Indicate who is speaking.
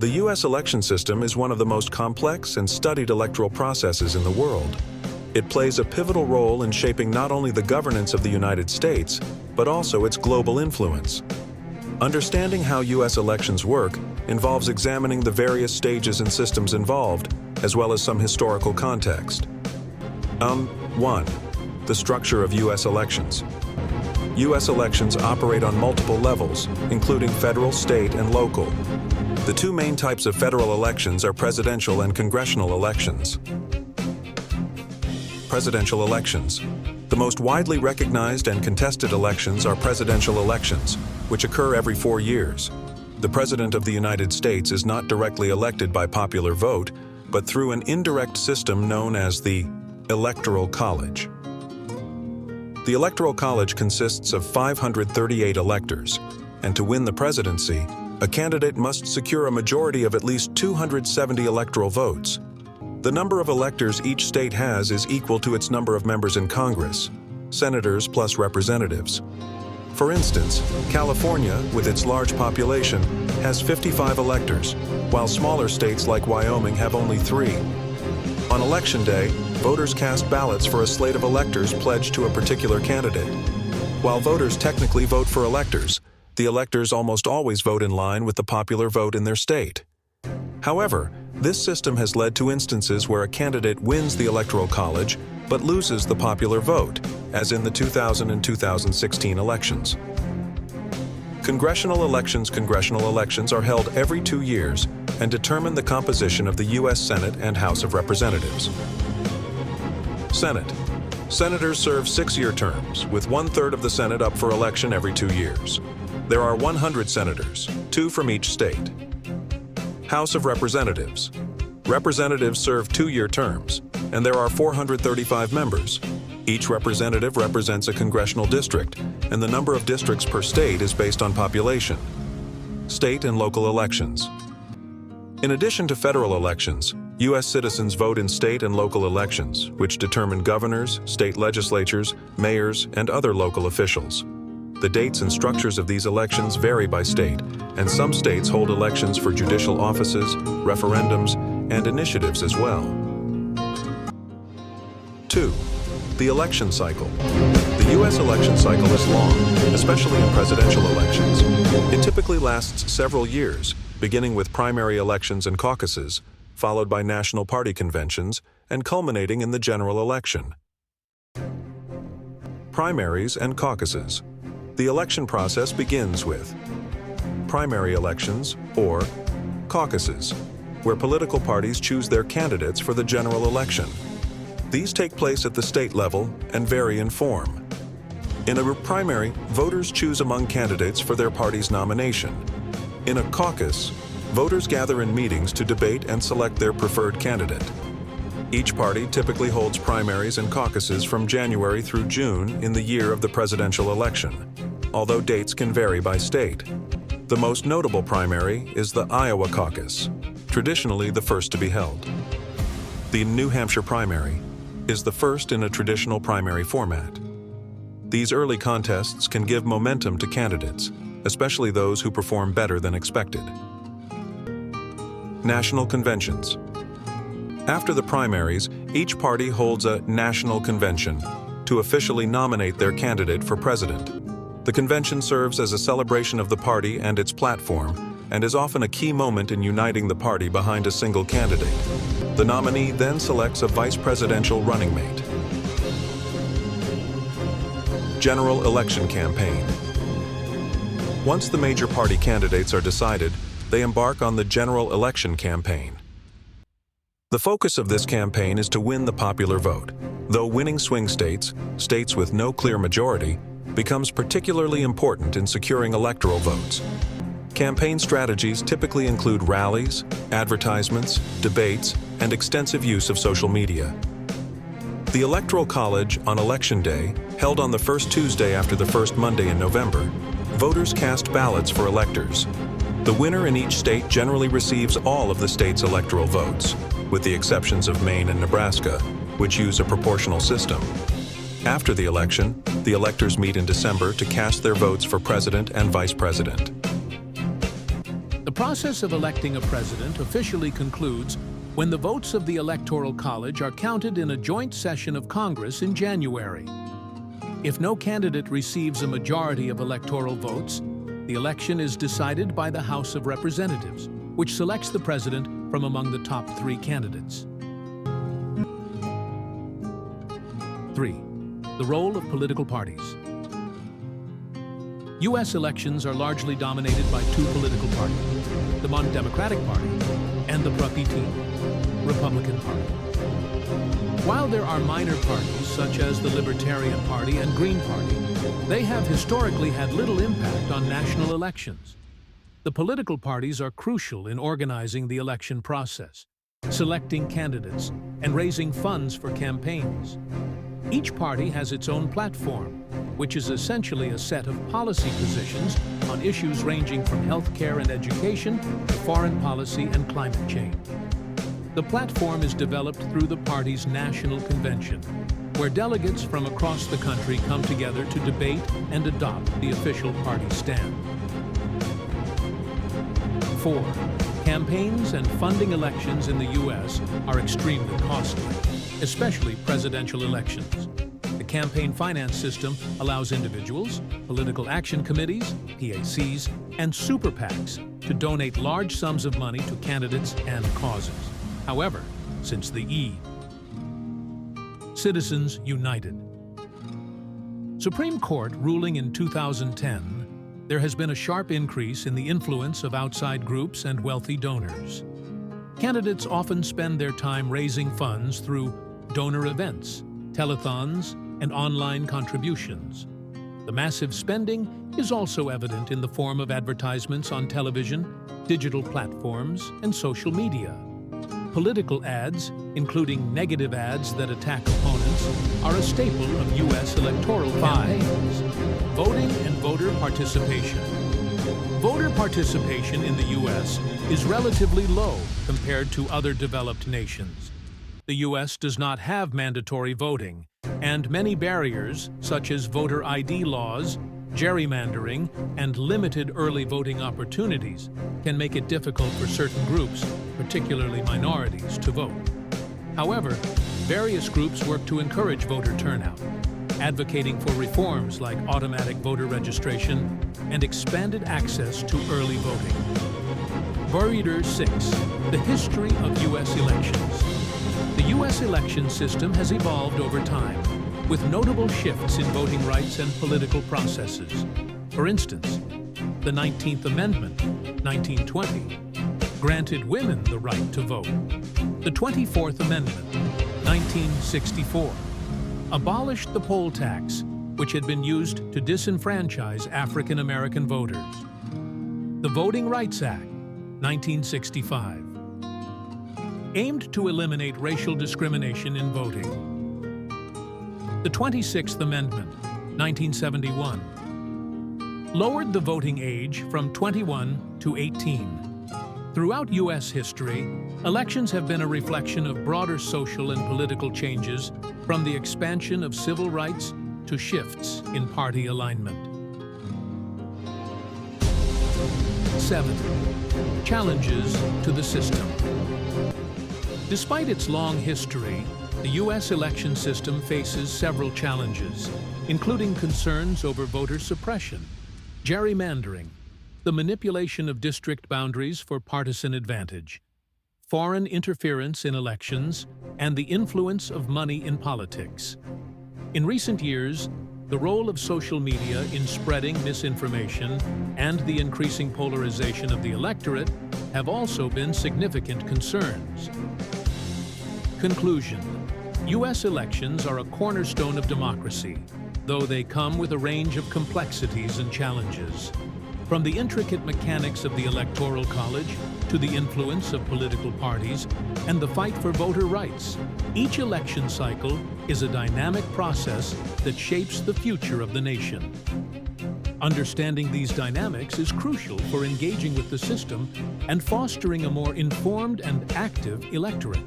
Speaker 1: The U.S. election system is one of the most complex and studied electoral processes in the world. It plays a pivotal role in shaping not only the governance of the United States, but also its global influence. Understanding how U.S. elections work involves examining the various stages and systems involved, as well as some historical context. 1. The structure of U.S. elections. U.S. elections operate on multiple levels, including federal, state, and local. The two main types of federal elections are presidential and congressional elections. Presidential elections. The most widely recognized and contested elections are presidential elections, which occur every 4 years. The President of the United States is not directly elected by popular vote, but through an indirect system known as the Electoral College. The Electoral College consists of 538 electors, and to win the presidency, a candidate must secure a majority of at least 270 electoral votes. The number of electors each state has is equal to its number of members in Congress, senators plus representatives. For instance, California, with its large population, has 55 electors, while smaller states like Wyoming have only 3. On Election Day, voters cast ballots for a slate of electors pledged to a particular candidate. While voters technically vote for electors, the electors almost always vote in line with the popular vote in their state. However, this system has led to instances where a candidate wins the Electoral College but loses the popular vote, as in the 2000 and 2016 elections. Congressional elections are held every 2 years and determine the composition of the U.S. Senate and House of Representatives. Senate. Senators serve 6-year terms, with 1/3 of the Senate up for election every 2 years. There are 100 senators, 2 from each state. House of Representatives. Representatives serve 2-year terms, and there are 435 members. Each representative represents a congressional district, and the number of districts per state is based on population. State and local elections. In addition to federal elections, U.S. citizens vote in state and local elections, which determine governors, state legislatures, mayors, and other local officials. The dates and structures of these elections vary by state, and some states hold elections for judicial offices, referendums, and initiatives as well. 2. The election cycle. The U.S. election cycle is long, especially in presidential elections. It typically lasts several years, beginning with primary elections and caucuses, followed by national party conventions, and culminating in the general election. Primaries and caucuses. The election process begins with primary elections, or caucuses, where political parties choose their candidates for the general election. These take place at the state level and vary in form. In a primary, voters choose among candidates for their party's nomination. In a caucus, voters gather in meetings to debate and select their preferred candidate. Each party typically holds primaries and caucuses from January through June in the year of the presidential election, although dates can vary by state. The most notable primary is the Iowa caucus, traditionally the first to be held. The New Hampshire primary is the first in a traditional primary format. These early contests can give momentum to candidates, especially those who perform better than expected. National conventions. After the primaries, each party holds a national convention to officially nominate their candidate for president. The convention serves as a celebration of the party and its platform, and is often a key moment in uniting the party behind a single candidate. The nominee then selects a vice presidential running mate. General election campaign. Once the major party candidates are decided, they embark on the general election campaign. The focus of this campaign is to win the popular vote, though winning swing states, states with no clear majority, becomes particularly important in securing electoral votes. Campaign strategies typically include rallies, advertisements, debates, and extensive use of social media. The Electoral College on Election Day, held on the first Tuesday after the first Monday in November, voters cast ballots for electors. The winner in each state generally receives all of the state's electoral votes, with the exceptions of Maine and Nebraska, which use a proportional system. After the election, the electors meet in December to cast their votes for president and vice president.
Speaker 2: The process of electing a president officially concludes when the votes of the Electoral College are counted in a joint session of Congress in January. If no candidate receives a majority of electoral votes, the election is decided by the House of Representatives, which selects the president from among the top 3 candidates. 3. The role of political parties. U.S. elections are largely dominated by 2 political parties, the Democratic Party and the Pro-PT, Republican Party. While there are minor parties such as the Libertarian Party and Green Party, they have historically had little impact on national elections. The political parties are crucial in organizing the election process, selecting candidates, and raising funds for campaigns. Each party has its own platform, which is essentially a set of policy positions on issues ranging from healthcare and education to foreign policy and climate change. The platform is developed through the party's national convention, where delegates from across the country come together to debate and adopt the official party stand. 4. Campaigns and funding elections in the U.S. are extremely costly, especially presidential elections. The campaign finance system allows individuals, political action committees, PACs, and super PACs to donate large sums of money to candidates and causes. However, since the Citizens United Supreme Court ruling in 2010, there has been a sharp increase in the influence of outside groups and wealthy donors. Candidates often spend their time raising funds through donor events, telethons, and online contributions. The massive spending is also evident in the form of advertisements on television, digital platforms, and social media. Political ads, including negative ads that attack opponents, are a staple of U.S. electoral campaigns. Voting and voter participation. Voter participation in the U.S. is relatively low compared to other developed nations. The U.S. does not have mandatory voting, and many barriers, such as voter ID laws, gerrymandering, and limited early voting opportunities, can make it difficult for certain groups, particularly minorities, to vote. However, various groups work to encourage voter turnout, advocating for reforms like automatic voter registration and expanded access to early voting. Voter 6. The history of U.S. elections. The U.S. election system has evolved over time, with notable shifts in voting rights and political processes. For instance, the 19th Amendment, 1920, granted women the right to vote. The 24th Amendment, 1964, abolished the poll tax, which had been used to disenfranchise African American voters. The Voting Rights Act, 1965, aimed to eliminate racial discrimination in voting. The 26th Amendment, 1971, lowered the voting age from 21 to 18. Throughout U.S. history, elections have been a reflection of broader social and political changes, from the expansion of civil rights to shifts in party alignment. 7. Challenges to the system. Despite its long history, the U.S. election system faces several challenges, including concerns over voter suppression, gerrymandering, the manipulation of district boundaries for partisan advantage, foreign interference in elections, and the influence of money in politics. In recent years, the role of social media in spreading misinformation and the increasing polarization of the electorate have also been significant concerns. Conclusion. U.S. elections are a cornerstone of democracy, though they come with a range of complexities and challenges. From the intricate mechanics of the Electoral College to the influence of political parties and the fight for voter rights, each election cycle is a dynamic process that shapes the future of the nation. Understanding these dynamics is crucial for engaging with the system and fostering a more informed and active electorate.